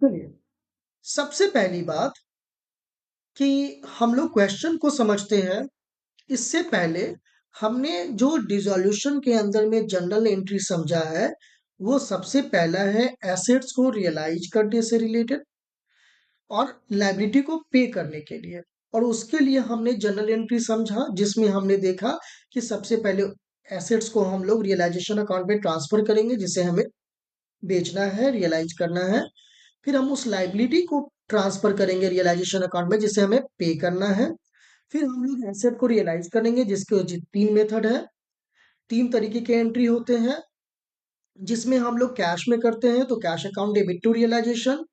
चलिए, सबसे पहली बात कि हम लोग क्वेश्चन को समझते हैं। इससे पहले हमने जो डिसॉल्यूशन के अंदर में जनरल एंट्री समझा है, वो सबसे पहला है एसेट्स को रियलाइज करने से रिलेटेड और लायबिलिटी को पे करने के लिए। और उसके लिए हमने जनरल एंट्री समझा, जिसमें हमने देखा कि सबसे पहले एसेट्स को हम लोग रियलाइजेशन अकाउंट में ट्रांसफर करेंगे, जिसे हमें बेचना है, रियलाइज करना है। फिर हम उस लाइबिलिटी को ट्रांसफर करेंगे रियलाइजेशन अकाउंट में, जिसे हमें पे करना है। फिर हम लोग एसेट को रियलाइज करेंगे, जिसके तीन मेथड है, तीन तरीके के एंट्री होते हैं। जिसमें हम लोग कैश में करते हैं तो cash account debit to realisation.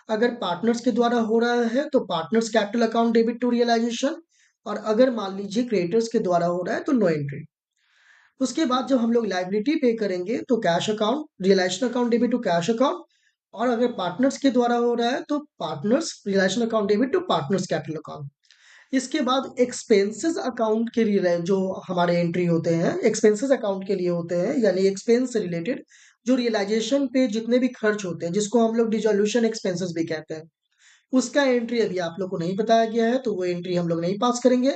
अगर पार्टनर्स के द्वारा हो रहा है तो partners capital account debit to realisation. और अगर मान लीजिए क्रिएटर्स के द्वारा हो रहा है तो नो एंट्री। उसके बाद जब हम लोग लाइबिलिटी पे करेंगे तो cash account realisation account debit to cash account. और अगर पार्टनर्स के द्वारा हो रहा है तो partners realisation account debit to partners capital account. इसके बाद एक्सपेंसेस अकाउंट के लिए जो हमारे एंट्री होते हैं, एक्सपेंसेस अकाउंट के लिए होते हैं, यानी एक्सपेंस से रिलेटेड जो रियलाइजेशन पे जितने भी खर्च होते हैं, जिसको हम लोग डिसोल्यूशन एक्सपेंसेस भी कहते हैं, उसका एंट्री अभी आप लोग को नहीं बताया गया है, तो वो एंट्री हम लोग नहीं पास करेंगे।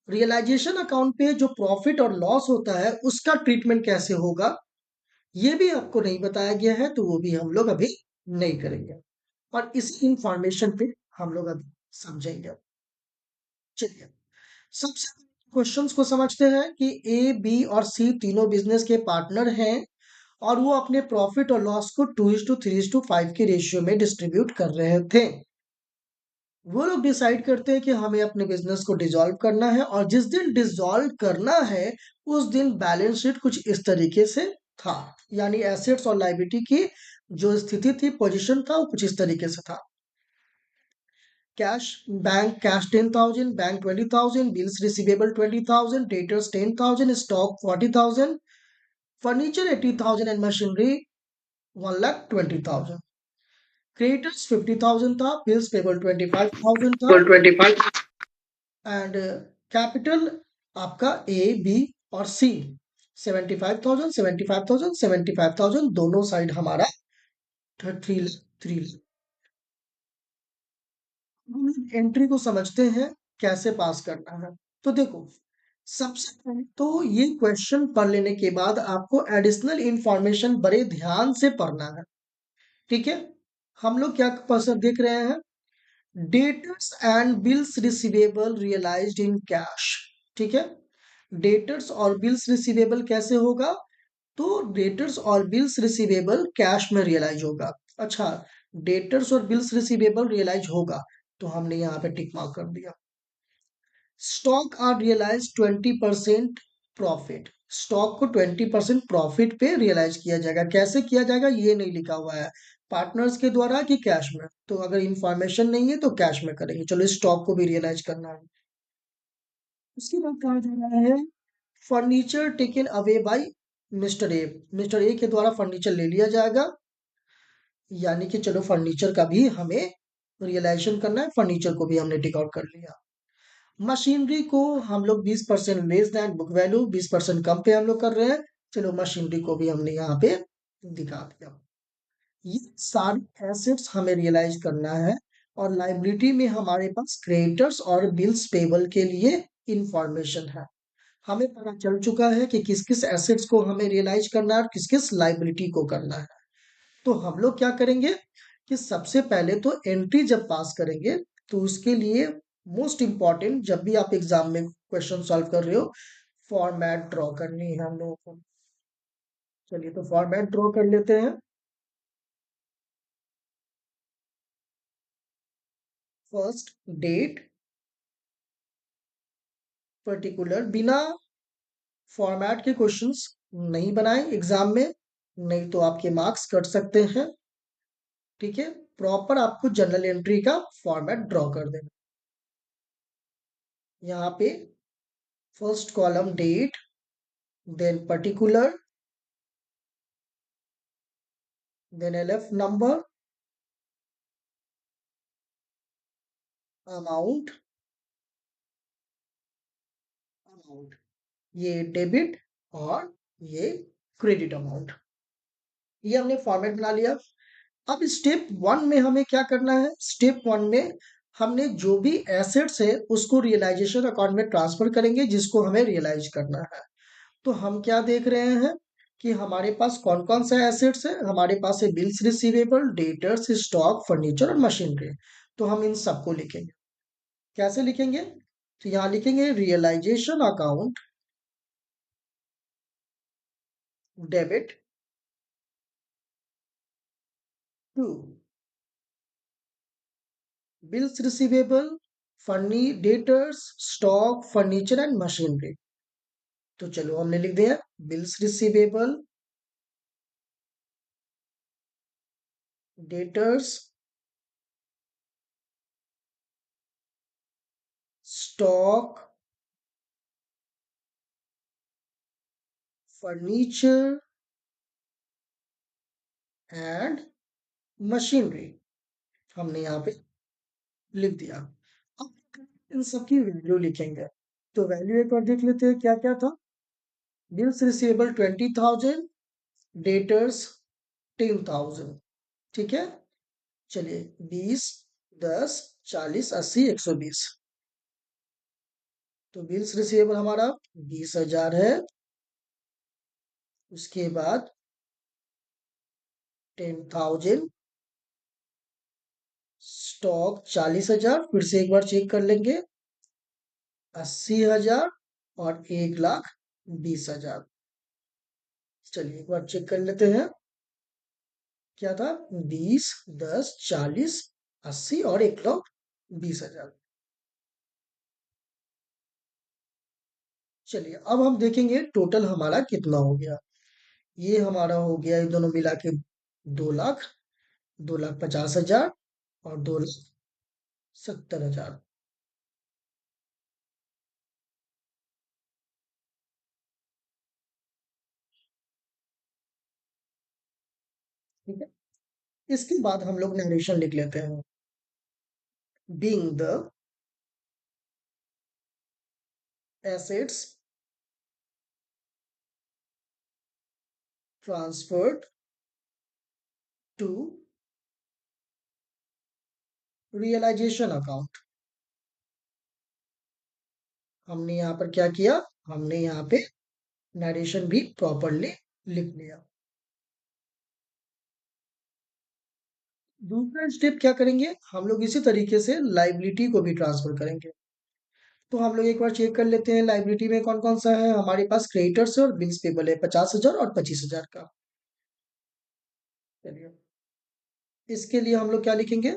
रियलाइजेशन अकाउंट पे जो प्रॉफिट और लॉस होता है, उसका ट्रीटमेंट कैसे होगा, ये भी आपको नहीं बताया गया है, तो वो भी हम लोग अभी नहीं करेंगे। और इस इंफॉर्मेशन पे हम लोग अभी समझेंगे। चलिए, सबसे क्वेश्चंस को समझते हैं कि ए बी और सी तीनों बिजनेस के पार्टनर हैं और वो अपने प्रॉफिट और लॉस को 2:3:5 के रेशियो में डिस्ट्रीब्यूट कर रहे थे। वो लोग डिसाइड करते हैं कि हमें अपने बिजनेस को डिसॉल्व करना है, और जिस दिन डिसॉल्व करना है उस दिन बैलेंस शीट कुछ इस तरीके से था। यानी एसेट्स और लायबिलिटी की जो स्थिति थी, पोजीशन था, वो कुछ इस तरीके से था। Cash, bank cash 10,000, bank 20,000, bills receivable 20,000, debtors 10,000, stock 40,000, furniture 80,000 and machinery 1,20,000। Creditors 50,000 था, बिल्स पेबल 25,000 था, 25 एंड कैपिटल आपका ए बी और सी 75,000, 75,000, 75,000 दोनों साइड हमारा 3 एंट्री को समझते हैं कैसे पास करना है। तो देखो, सबसे पहले तो ये क्वेश्चन पढ़ लेने के बाद आपको एडिशनल इंफॉर्मेशन बड़े ध्यान से पढ़ना है। ठीक है, हम लोग क्या पसंद देख रहे हैं, debtors and bills receivable realised in cash. ठीक है, डेटर्स और बिल्स रिसीवेबल कैसे होगा, तो डेटर्स और बिल्स रिसीवेबल कैश में रियलाइज होगा। अच्छा, डेटर्स और बिल्स रिसीवेबल रियलाइज होगा, तो हमने यहाँ पे टिक मार्क कर दिया। Stock are realise 20% profit. Stock को 20% प्रॉफिट पे रियलाइज किया जाएगा। कैसे किया जाएगा ये नहीं लिखा हुआ है, पार्टनर्स के द्वारा कि कैश में। तो अगर इंफॉर्मेशन नहीं है तो कैश में करेंगे। चलो, स्टॉक को भी रियलाइज करना है। उसके बाद कहा जा रहा है furniture taken away by mister A. Mister A के द्वारा फर्नीचर ले लिया जाएगा, यानी कि चलो फर्नीचर का भी हमें रियलाइजेशन करना है, फर्नीचर को भी हमने टिक आउट कर लिया। मशीनरी को हम लोग 20% लेस देन बुक वैल्यू, 20% कम पे हम लोग कर रहे हैं। चलो, मशीनरी को भी हमने यहाँ पे दिखा दिया। ये सारे एसेट्स हमें रियलाइज करना है। और लाइबिलिटी में हमारे पास क्रेडिटर्स और बिल्स पेबल के लिए इंफॉर्मेशन है। हमें पता चल चुका है कि किस किस एसेट्स को हमें रियलाइज करना है और किस किस लाइबिलिटी को करना है। तो हम लोग क्या करेंगे कि सबसे पहले तो एंट्री जब पास करेंगे, तो उसके लिए मोस्ट इंपॉर्टेंट, जब भी आप एग्जाम में क्वेश्चन सॉल्व कर रहे हो, फॉर्मेट ड्रॉ करनी है हम लोगों को। चलिए, तो फॉर्मेट ड्रॉ कर लेते हैं। First, date, particular. बिना फॉर्मेट के क्वेश्चंस नहीं बनाए एग्जाम में, नहीं तो आपके मार्क्स कट सकते हैं। ठीक है, प्रॉपर आपको जनरल एंट्री का फॉर्मेट ड्रॉ कर देना। यहाँ पे first column date, then particular, then LF number, amount, amount, ये डेबिट और ये क्रेडिट अमाउंट। ये हमने फॉर्मेट बना लिया। अब स्टेप वन में हमें क्या करना है? स्टेप वन में हमने जो भी एसेट्स है उसको रियलाइजेशन अकाउंट में ट्रांसफर करेंगे, जिसको हमें रियलाइज करना है। तो हम क्या देख रहे हैं कि हमारे पास कौन कौन सा एसेट्स है? हमारे पास है bills receivable, debtors, stock, furniture और मशीनरी। तो हम इन सबको लिखेंगे। कैसे लिखेंगे? तो यहाँ लिखेंगे realisation account debit to bills receivable, फर्नी debtors, stock, furniture and machinery. तो चलो हमने लिख दिया bills receivable, debtors, stock, furniture and machinery हमने यहाँ पे लिख दिया। अब इन सबकी वैल्यू लिखेंगे। तो वैल्यू एक बार देख लेते हैं क्या क्या था। Bills receivable 20,000, debtors 10,000। ठीक है, चलिए 20, 10, 40, 80, 120। तो बिल्स रिसीवेबल हमारा 20,000 है। उसके बाद 10,000, स्टॉक 40,000, फिर से एक बार चेक कर लेंगे, 80,000 और 1,20,000। चलिए एक बार चेक कर लेते हैं क्या था। 20, 10, 40, 80 और 1,20,000। चलिए अब हम देखेंगे टोटल हमारा कितना हो गया। ये हमारा हो गया ये दोनों मिला के 2,00,000, 2,50,000 और 2,70,000। ठीक है, इसके बाद हम लोग नरेशन लिख लेते हैं। Being the assets transferred to realisation account. हमने यहाँ पर क्या किया? हमने यहाँ पे नरेशन भी प्रॉपरली लिख लिया। दूसरा स्टेप क्या करेंगे? हम लोग इसी तरीके से लाइबिलिटी को भी ट्रांसफर करेंगे। तो हम लोग एक बार चेक कर लेते हैं लाइबिलिटी में कौन कौन सा है। हमारे पास क्रेडिटर्स है और बिल्स पेबल है, 50,000 और 25,000 का। चलिए इसके लिए हम लोग क्या लिखेंगे?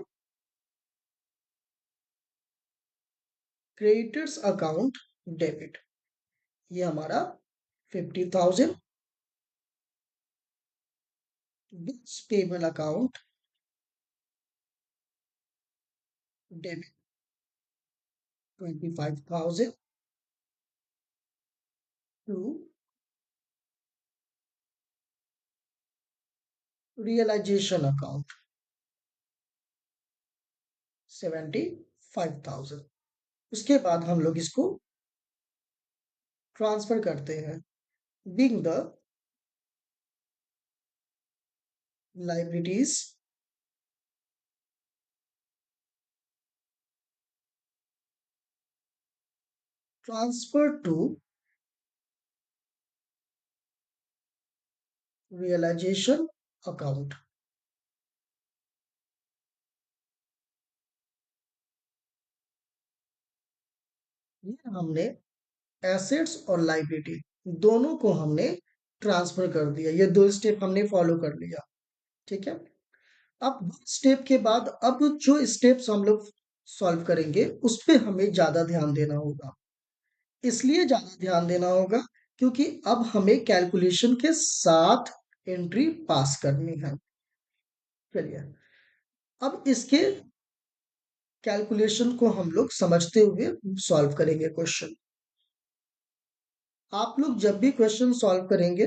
क्रेडिटर्स अकाउंट डेबिट, ये हमारा 50,000। Bills payable account debit 25,000 to realisation account 75,000। उसके बाद हम लोग इसको ट्रांसफर करते हैं। Being the liabilities transfer to realisation account. ये हमने एसेट्स और लाइबिलिटी दोनों को हमने ट्रांसफर कर दिया। ये दो स्टेप हमने फॉलो कर लिया। ठीक है, अब स्टेप के बाद अब जो स्टेप्स हम लोग सॉल्व करेंगे उस पे हमें ज्यादा ध्यान देना होगा। इसलिए ज्यादा ध्यान देना होगा क्योंकि अब हमें कैलकुलेशन के साथ एंट्री पास करनी है। चलिए अब इसके कैलकुलेशन को हम लोग समझते हुए सॉल्व करेंगे क्वेश्चन। आप लोग जब भी क्वेश्चन सॉल्व करेंगे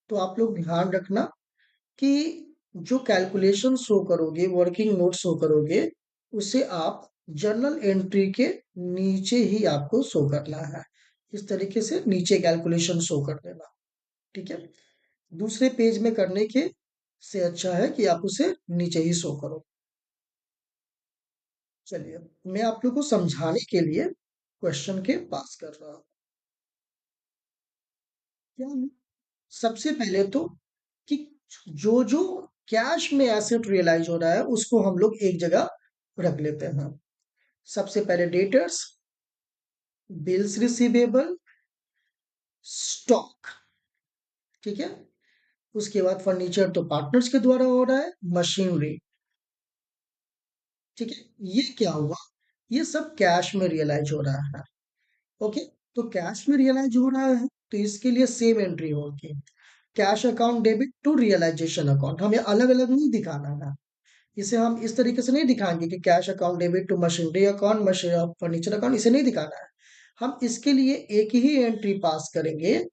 तो आप लोग ध्यान रखना कि जो कैलकुलेशन शो करोगे, वर्किंग नोट शो करोगे, उसे आप जर्नल एंट्री के नीचे ही आपको शो करना है। इस तरीके से नीचे कैलकुलेशन शो कर देना। ठीक है, दूसरे पेज में करने के से अच्छा है कि आप उसे नीचे ही शो करो। चलिए, मैं आप लोग को समझाने के लिए क्वेश्चन के पास कर रहा हूँ। क्या है? सबसे पहले तो कि जो जो कैश में एसेट रियलाइज हो रहा है उसको हम लोग एक जगह रख लेते हैं। सबसे पहले डेटर्स, बिल्स रिसीवेबल, स्टॉक। ठीक है। उसके बाद फर्नीचर तो पार्टनर्स के द्वारा हो रहा है, मशीनरी। ठीक है। ये क्या हुआ? ये सब कैश में रियलाइज हो रहा है। ओके। तो कैश में रियलाइज हो रहा है तो इसके लिए सेम एंट्री होगी। Cash account debit to realisation account, हमें अलग अलग नहीं दिखाना है। इसे हम इस तरीके से नहीं दिखाएंगे कि cash account debit to machinery account, machine furniture account, इसे नहीं दिखाना है। हम इसके लिए एक ही एंट्री पास करेंगे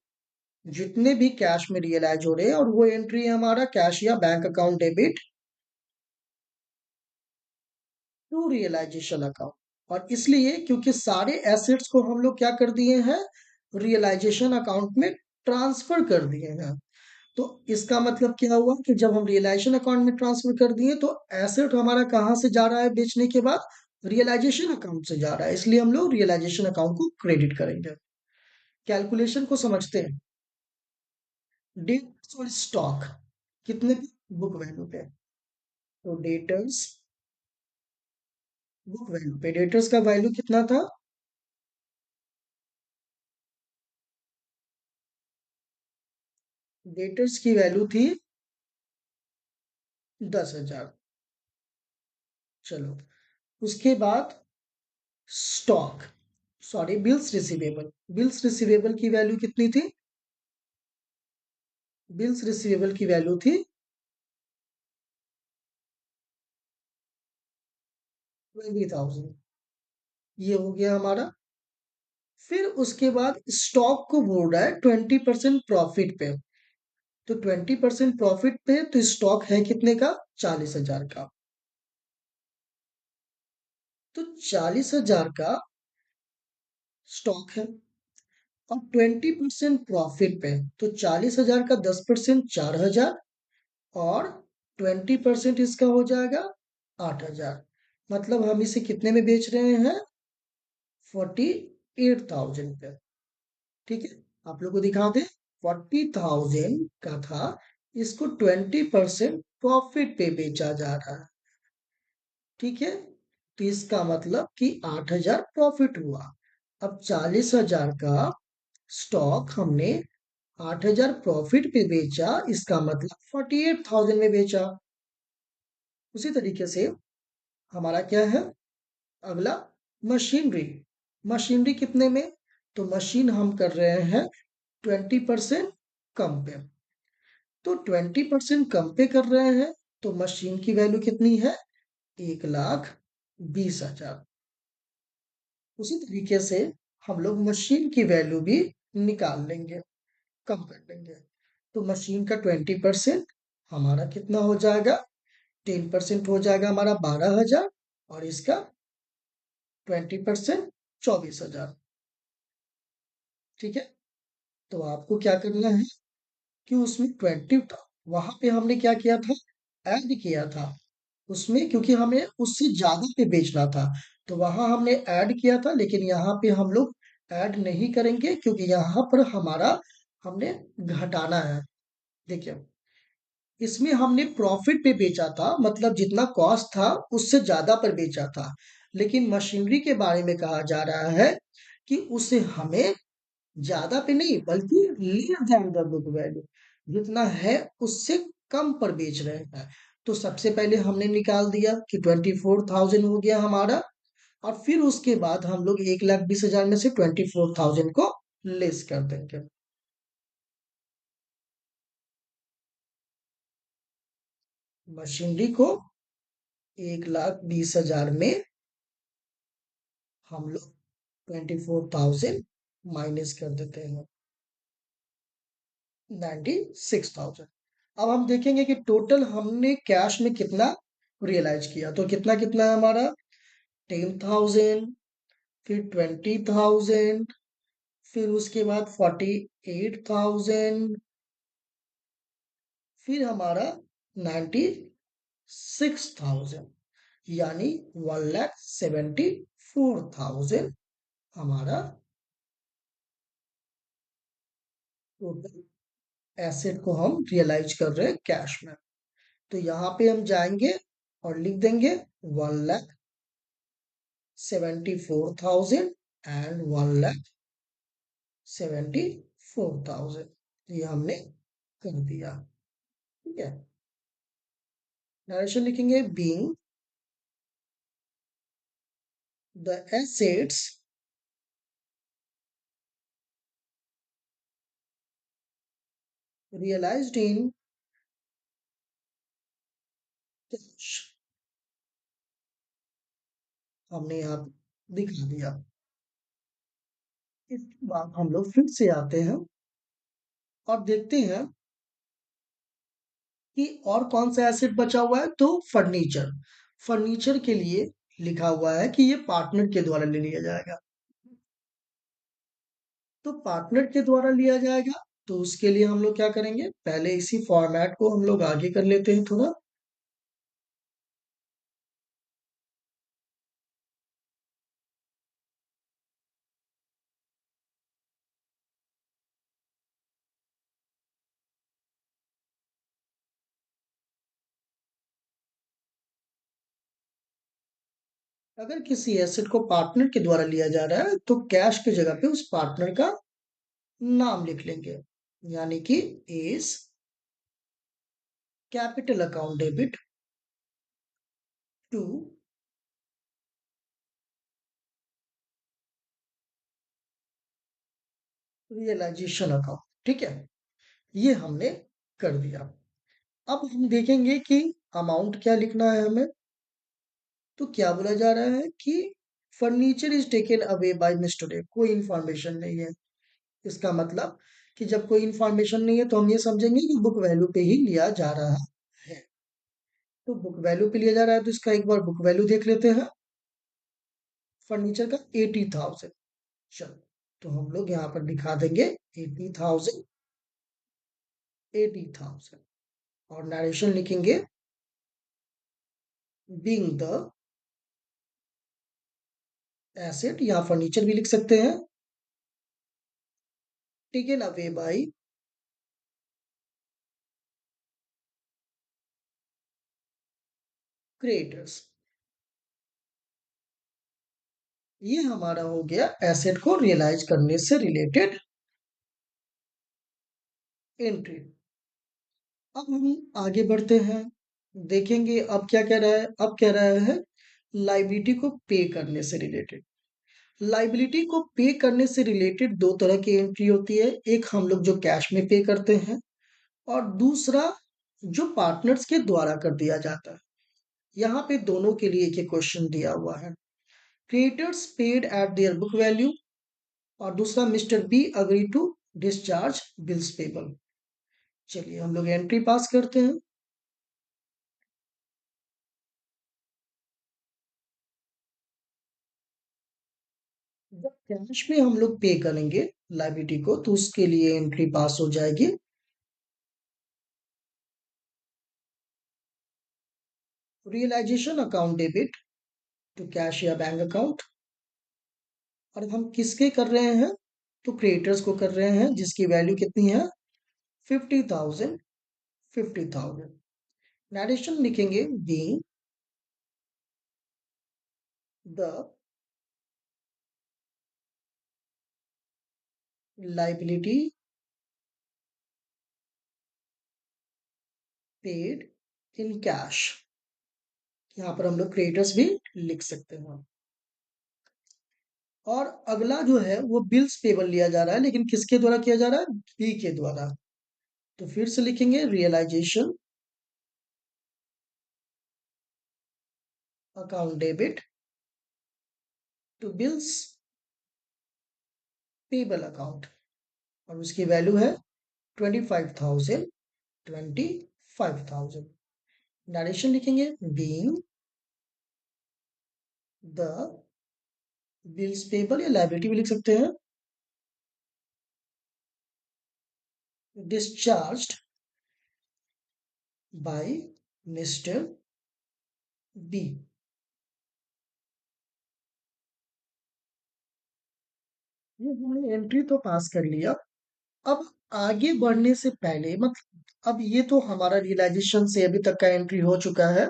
जितने भी कैश में रियलाइज हो रहे हैं, और वो एंट्री है हमारा कैश या bank account debit to realisation account. और इसलिए क्योंकि सारे एसेट्स को हम लोग क्या कर दिए हैं, रियलाइजेशन अकाउंट में ट्रांसफर कर दिए हैं। तो इसका मतलब क्या हुआ कि जब हम रियलाइजेशन अकाउंट में ट्रांसफर कर दिए तो एसेट हमारा कहाँ से जा रहा है बेचने के बाद? रियलाइजेशन अकाउंट से जा रहा है, इसलिए हम लोग रियलाइजेशन अकाउंट को क्रेडिट करेंगे। कैलकुलेशन को समझते हैं। डेटर्स और स्टॉक कितने पे? बुक वैल्यू पे। तो डेटर्स बुक वैल्यू पे, डेटर्स का वैल्यू कितना था? डेटर्स की वैल्यू थी 10,000। चलो, उसके बाद stock, sorry bills receivable. Bills receivable की वैल्यू कितनी थी? बिल्स रिसीवेबल की वैल्यू थी 20,000। ये हो गया हमारा। फिर उसके बाद स्टॉक को बोल रहा है 20% प्रॉफिट पे। तो 20% प्रॉफिट पे तो स्टॉक है कितने का? 40,000 का। तो 40,000 का स्टॉक है, और 20% प्रॉफिट पे तो 40,000 का 10% 4,000, और 20% इसका हो जाएगा 8,000। मतलब हम इसे कितने में बेच रहे हैं? 48,000 पे। ठीक है। आप लोग को दिखा दें, 40,000 का था, इसको 20% प्रॉफिट पे बेचा जा रहा है। ठीक है। तो इसका मतलब कि 8,000 प्रॉफिट हुआ। अब 40,000 का स्टॉक हमने 8,000 प्रॉफिट पे बेचा, इसका मतलब 48,000 में बेचा। उसी तरीके से हमारा क्या है अगला? मशीनरी। मशीनरी कितने में? तो मशीन हम कर रहे हैं 20% कम पे। तो 20% कम पे कर रहे हैं तो मशीन की वैल्यू कितनी है? 1,20,000। उसी तरीके से हम लोग मशीन की वैल्यू भी निकाल लेंगे, कम कर लेंगे। तो मशीन का 20% हमारा कितना हो जाएगा? 10% हो जाएगा हमारा 12,000, और इसका 20% 24,000। ठीक है। तो आपको क्या करना है कि उसमें 20 था, वहां पे हमने क्या किया था? ऐड किया था उसमें, क्योंकि हमें उससे ज्यादा पे बेचना था। तो वहां हमने ऐड किया था, लेकिन यहाँ पे हम लोग ऐड नहीं करेंगे क्योंकि यहाँ पर हमारा हमने घटाना है। देखिए, इसमें हमने प्रॉफिट पे बेचा था, मतलब जितना कॉस्ट था उससे ज्यादा पर बेचा था। लेकिन मशीनरी के बारे में कहा जा रहा है कि उसे हमें ज्यादा पे नहीं बल्कि less than the book value, जितना है उससे कम पर बेच रहे हैं। तो सबसे पहले हमने निकाल दिया कि 24,000 हो गया हमारा, और फिर उसके बाद हम लोग 1,20,000 में से 24,000 को लेस कर देंगे। मशीनरी को 1,20,000 में हम लोग 24,000 माइनस कर देते हैं, 96,000। अब हम देखेंगे कि टोटल हमने कैश में कितना रियलाइज किया। तो कितना कितना है हमारा? 10,000, फिर 20,000, फिर उसके बाद 48,000, फिर हमारा 96,000, यानी 1,74,000 हमारा टोटल एसेट को हम रियलाइज कर रहे हैं कैश में। तो यहाँ पे हम जाएंगे और लिख देंगे 1,74,000 एंड 1,74,000, ये हमने कर दिया। ठीक है, नरेशन लिखेंगे being the assets realized in cash, हमने यहाँ पे दिखा दिया। इसके बाद हम लोग फिर से आते हैं और देखते हैं कि और कौन सा एसेट बचा हुआ है। तो फर्नीचर, फर्नीचर के लिए लिखा हुआ है कि ये पार्टनर के द्वारा ले लिया जाएगा। तो पार्टनर के द्वारा लिया जाएगा, तो उसके लिए हम लोग क्या करेंगे, पहले इसी फॉर्मेट को हम लोग आगे कर लेते हैं थोड़ा। अगर किसी एसेट को पार्टनर के द्वारा लिया जा रहा है तो कैश की जगह पे उस पार्टनर का नाम लिख लेंगे, यानी कि is capital account debit to realisation account. ठीक है, ये हमने कर दिया। अब हम देखेंगे कि अमाउंट क्या लिखना है हमें। तो क्या बोला जा रहा है कि furniture is taken away by mister A, कोई इंफॉर्मेशन नहीं है। इसका मतलब कि जब कोई इंफॉर्मेशन नहीं है तो हम ये समझेंगे कि बुक वैल्यू पे ही लिया जा रहा है। तो बुक वैल्यू पे लिया जा रहा है तो इसका एक बार बुक वैल्यू देख लेते हैं। फर्नीचर का 80,000। चलो, तो हम लोग यहाँ पर दिखा देंगे 80,000, 80,000, और नरेशन लिखेंगे बीइंग द एसेट, या फर्नीचर भी लिख सकते हैं, टेकन अवे बाय क्रिएटर्स। ये हमारा हो गया एसेट को रियलाइज करने से रिलेटेड एंट्री। अब हम आगे बढ़ते हैं, देखेंगे अब क्या कह रहा है। अब कह रहा है लाइबिलिटी को पे करने से रिलेटेड। लाइबिलिटी को पे करने से रिलेटेड दो तरह की एंट्री होती है, एक हम लोग जो कैश में पे करते हैं, और दूसरा जो पार्टनर्स के द्वारा कर दिया जाता है। यहाँ पे दोनों के लिए एक क्वेश्चन दिया हुआ है। Creditors paid at their book value, और दूसरा mister B agree to discharge bills payable. चलिए हम लोग एंट्री पास करते हैं। जब कैश में हम लोग पे करेंगे लाइबिलिटी को तो उसके लिए एंट्री पास हो जाएगी realisation account debit to cash या बैंक अकाउंट। और हम किसके कर रहे हैं, तो क्रिएटर्स को कर रहे हैं जिसकी वैल्यू कितनी है, 50,000, 50,000। नरेशन लिखेंगे being the liability paid in cash. यहाँ पर हम लोग क्रिएटर्स भी लिख सकते हैं। और अगला जो है वो बिल्स पेबल लिया जा रहा है, लेकिन किसके द्वारा किया जा रहा है, बी के द्वारा। तो फिर से लिखेंगे realisation account debit to bills payable account, और उसकी वैल्यू है 25,000, 25,000। नरेशन लिखेंगे बीइंग द बिल्स पेबल, या लाइबिलिटी भी लिख सकते हैं, डिस्चार्ज्ड बाय मिस्टर बी। ये हमने एंट्री तो पास कर लिया। अब आगे बढ़ने से पहले मतलब अब ये तो हमारा रियलाइजेशन से अभी तक का एंट्री हो चुका है।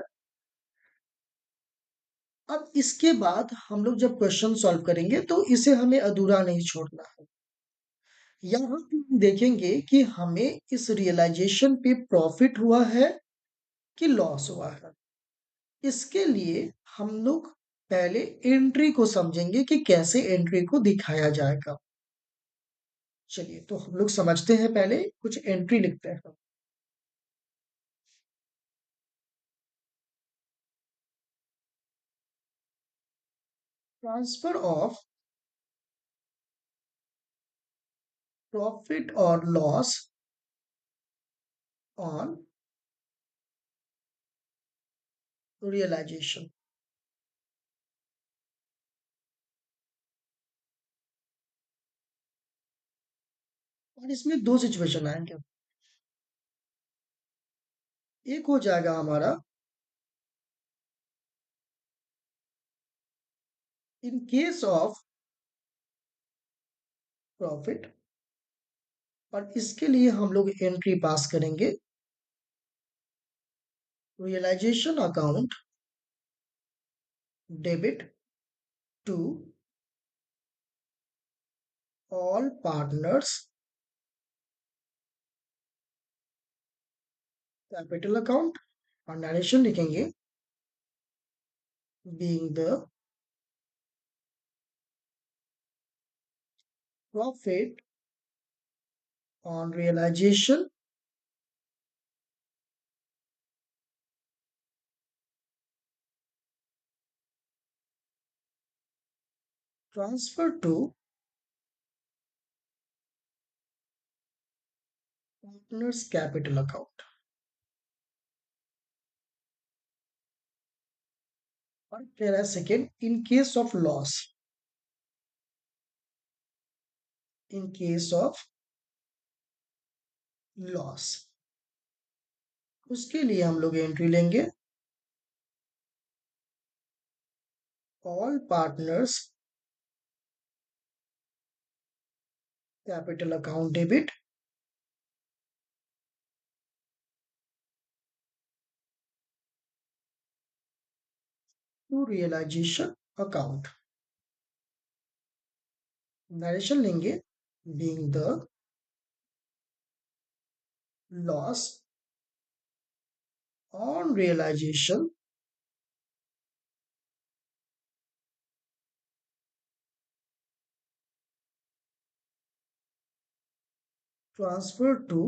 अब इसके बाद हम लोग जब क्वेश्चन सॉल्व करेंगे तो इसे हमें अधूरा नहीं छोड़ना है। यहाँ पे हम देखेंगे कि हमें इस रियलाइजेशन पे प्रॉफिट हुआ है कि लॉस हुआ है। इसके लिए हम लोग पहले एंट्री को समझेंगे कि कैसे एंट्री को दिखाया जाएगा। चलिए तो हम लोग समझते हैं, पहले कुछ एंट्री लिखते हैं। ट्रांसफर ऑफ प्रॉफिट और लॉस ऑन रियलाइजेशन। और इसमें दो सिचुएशन आएंगे। एक हो जाएगा हमारा इन केस ऑफ प्रॉफिट, और इसके लिए हम लोग एंट्री पास करेंगे realisation account debit to all partners capital account, और नरेशन लिखेंगे being the profit on realization transfer to partners capital account। और कह रहा है second in case of loss, in case of loss, उसके लिए हम लोग एंट्री लेंगे all partners capital account debit to realisation account. Narration लेंगे being the loss on realisation transfer to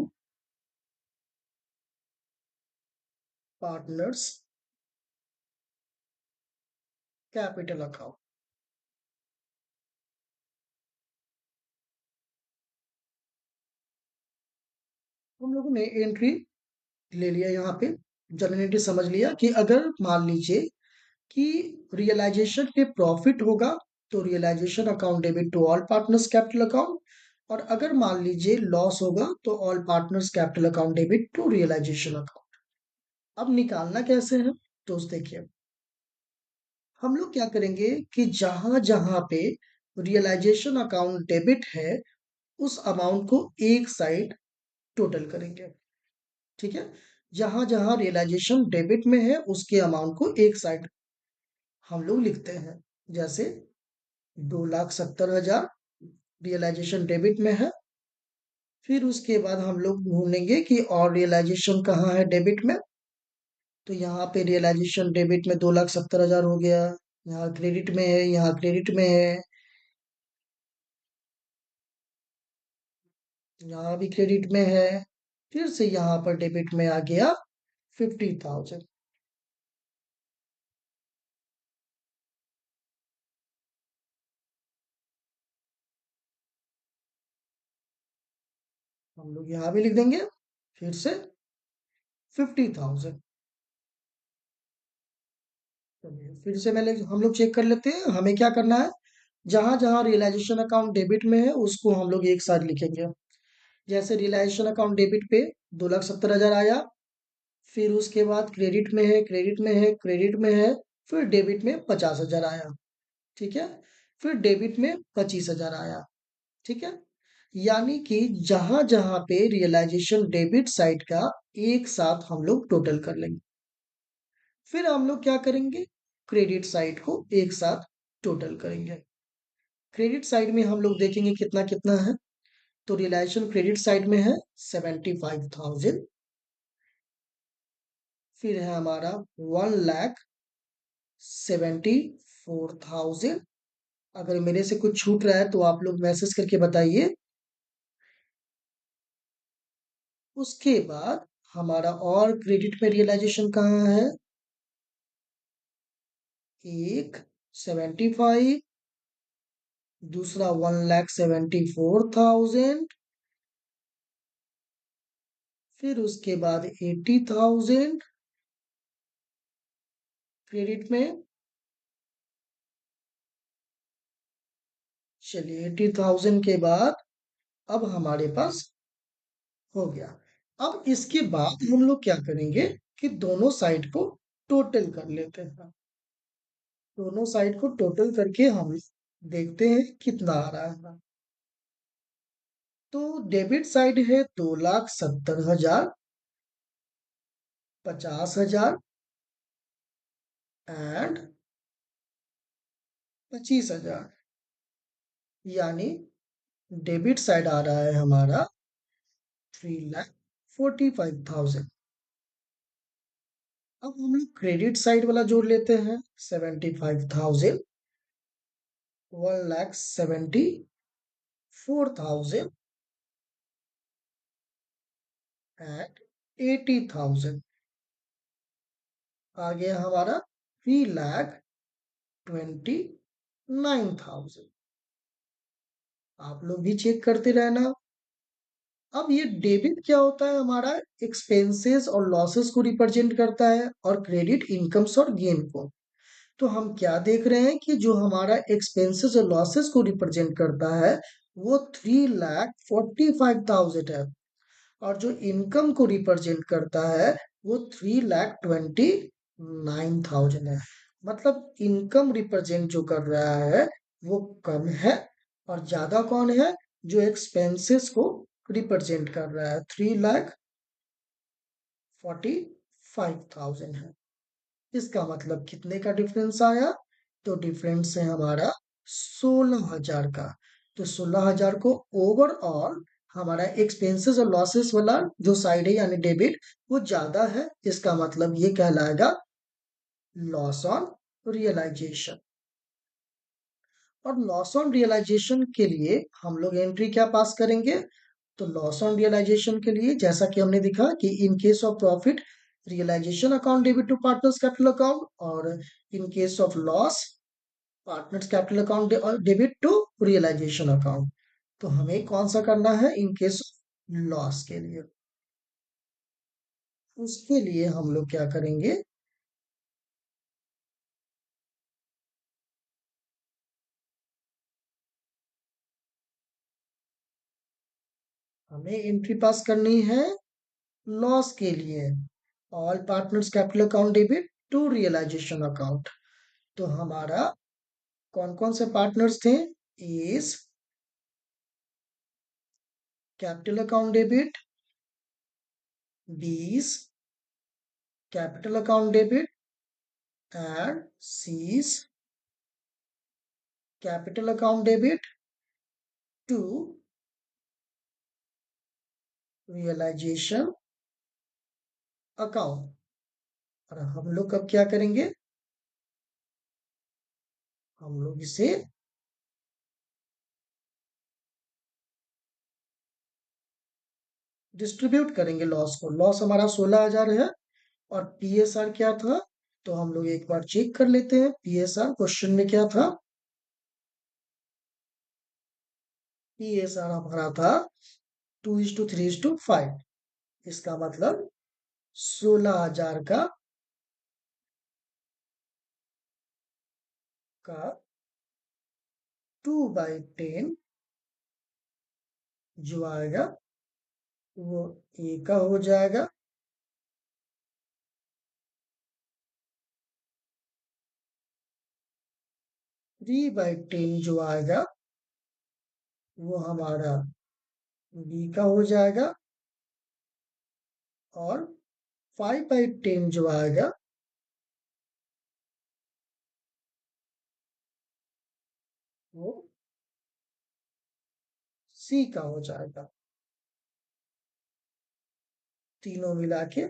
partners capital account. हम लोगों ने एंट्री ले लिया, यहाँ पे जनरेटिव समझ लिया कि अगर मान लीजिए कि रियलाइजेशन पे प्रॉफिट होगा तो realisation account debit to all partners capital account, और अगर मान लीजिए लॉस होगा तो all partners capital account debit to realisation account. अब निकालना कैसे है, तो देखिए हम लोग क्या करेंगे कि जहां जहां पे रियलाइजेशन अकाउंट डेबिट है उस अमाउंट को एक साइड टोटल करेंगे। ठीक है, जहां जहां रियलाइजेशन डेबिट में है उसके अमाउंट को एक साइड हम लोग लिखते हैं। जैसे 2,70,000 रियलाइजेशन डेबिट में है। फिर उसके बाद हम लोग ढूंढेंगे कि और रियलाइजेशन कहाँ है डेबिट में। तो यहाँ पे रियलाइजेशन डेबिट में 2,70,000 हो गया। यहाँ क्रेडिट में है, यहाँ क्रेडिट में है, यहाँ भी क्रेडिट में है। फिर से यहाँ पर डेबिट में आ गया 50,000। हम लोग यहाँ भी लिख देंगे फिर से 50,000। चलिए फिर से हम लोग चेक कर लेते हैं हमें क्या करना है। जहां जहां रियलाइजेशन अकाउंट डेबिट में है उसको हम लोग एक साथ लिखेंगे। जैसे रियलाइजेशन अकाउंट डेबिट पे 2,70,000 आया। फिर उसके बाद क्रेडिट में है, क्रेडिट में है, क्रेडिट में है, फिर डेबिट में 50,000 आया। ठीक है। फिर डेबिट में 25,000 आया। ठीक है। यानी कि जहां जहां पे रियलाइजेशन डेबिट साइड का एक साथ हम लोग टोटल कर लेंगे। फिर हम लोग क्या करेंगे, क्रेडिट साइड को एक साथ टोटल करेंगे। क्रेडिट साइड में हम लोग देखेंगे कितना कितना है। तो रियलाइजेशन क्रेडिट साइड में है 75,000। फिर है हमारा 1,74,000। अगर मेरे से कुछ छूट रहा है तो आप लोग मैसेज करके बताइए। उसके बाद हमारा और क्रेडिट में रियलाइजेशन कहाँ है, एक 75, दूसरा 1,74,000, फिर उसके बाद 80,000 क्रेडिट में। चलिए 80,000 के बाद अब हमारे पास हो गया। अब इसके बाद हम लोग क्या करेंगे कि दोनों साइड को टोटल कर लेते हैं। दोनों साइड को टोटल करके हम देखते हैं कितना आ रहा है। तो डेबिट साइड है 2,70,000, 50,000 एंड 25,000। यानी डेबिट साइड आ रहा है हमारा 3,45,000। अब हम लोग क्रेडिट साइड वाला जोड़ लेते हैं 75,000, 1,74,000 एंड 80,000। आ गया हमारा 3,29,000। आप लोग भी चेक करते रहना। अब ये डेबिट क्या होता है, हमारा एक्सपेंसेस और लॉसेस को रिप्रेजेंट करता है, और क्रेडिट इनकम्स और गेन को। तो हम क्या देख रहे हैं कि जो हमारा एक्सपेंसेस और लॉसेस को रिप्रेजेंट करता है वो 3,45,000 है, और जो इनकम को रिप्रेजेंट करता है वो 3,29,000 है। मतलब इनकम रिप्रेजेंट जो कर रहा है वो कम है, और ज्यादा कौन है, जो एक्सपेंसेस को रिप्रेजेंट कर रहा है, 3,45,000 है। इसका मतलब कितने का डिफरेंस आया, तो डिफरेंस है हमारा 16,000 का। तो 16,000 को ओवरऑल हमारा एक्सपेंसेस और लॉसेस वाला जो साइड है यानी डेबिट वो ज्यादा है, इसका मतलब ये कहलाएगा लॉस ऑन रियलाइजेशन। और लॉस ऑन रियलाइजेशन के लिए हम लोग एंट्री क्या पास करेंगे, तो लॉस ऑन रियलाइजेशन के लिए जैसा कि हमने दिखा कि in case of profit realisation account debit to partners capital account, और in case of loss partners capital account debit to realisation account. तो हमें कौन सा करना है इन केस लॉस के लिए। उसके लिए हम लोग क्या करेंगे, हमें एंट्री पास करनी है लॉस के लिए, all partners capital account debit to realisation account. तो हमारा कौन कौन से पार्टनर्स थे, A's capital account debit, B's capital account debit and C's capital account debit to realisation account. और हम लोग अब क्या करेंगे, हम लोग इसे डिस्ट्रीब्यूट करेंगे लॉस को। लॉस हमारा 16,000 है, और पीएसआर क्या था, तो हम लोग एक बार चेक कर लेते हैं पीएसआर क्वेश्चन में क्या था। पीएसआर हमारा था 2:3:5। इसका मतलब 16,000 का 2/10 जो आएगा वो ए का हो जाएगा, 3/10 जो आएगा वो हमारा बी का हो जाएगा, और 5/10 जो आएगा वो सी का हो जाएगा। तीनों मिला के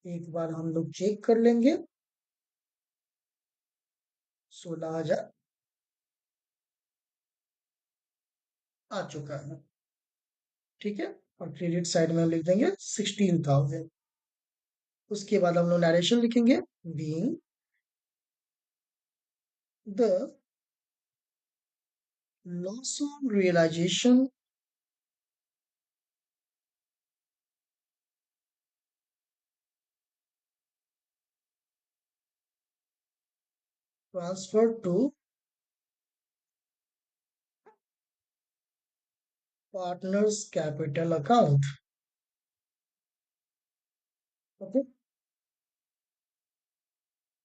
एक बार हम लोग चेक कर लेंगे। 16,000 आ चुका है। ठीक है। और क्रेडिट साइड में हम लिख देंगे 16,000। उसके बाद हम लोग नरेशन लिखेंगे, being the loss on realisation transfer to partners capital account. Okay.